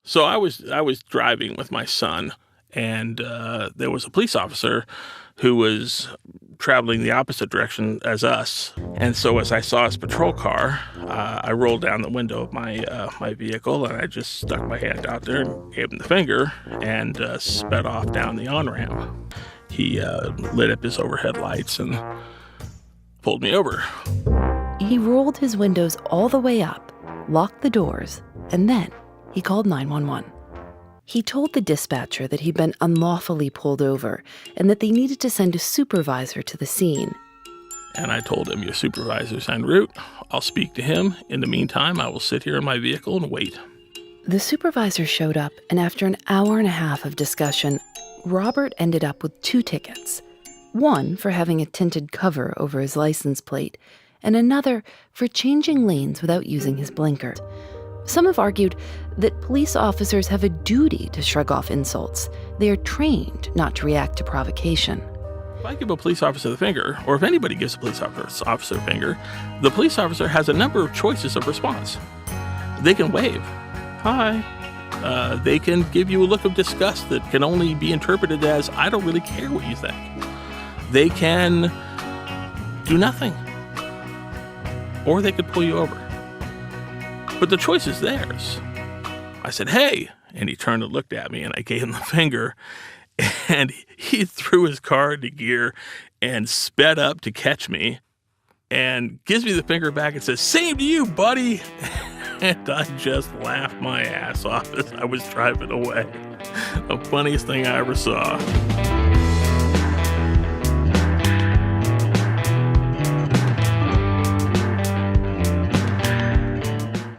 So I was driving with my son, and there was a police officer who was traveling the opposite direction as us. And so as I saw his patrol car, I rolled down the window of my vehicle, and I just stuck my hand out there and gave him the finger and sped off down the on-ramp. He lit up his overhead lights and pulled me over. He rolled his windows all the way up, locked the doors, and then he called 911. He told the dispatcher that he'd been unlawfully pulled over and that they needed to send a supervisor to the scene. And I told him, your supervisor's en route. I'll speak to him. In the meantime, I will sit here in my vehicle and wait. The supervisor showed up, and after an hour and a half of discussion, Robert ended up with 2 tickets. One for having a tinted cover over his license plate, and another for changing lanes without using his blinker. Some have argued that police officers have a duty to shrug off insults. They are trained not to react to provocation. If I give a police officer the finger, or if anybody gives a police officer the finger, the police officer has a number of choices of response. They can wave. Hi. They can give you a look of disgust that can only be interpreted as, I don't really care what you think. They can do nothing. Or they could pull you over. But the choice is theirs. I said, hey, and he turned and looked at me, and I gave him the finger, and he threw his car into gear and sped up to catch me and gives me the finger back and says, same to you, buddy. And I just laughed my ass off as I was driving away. The funniest thing I ever saw.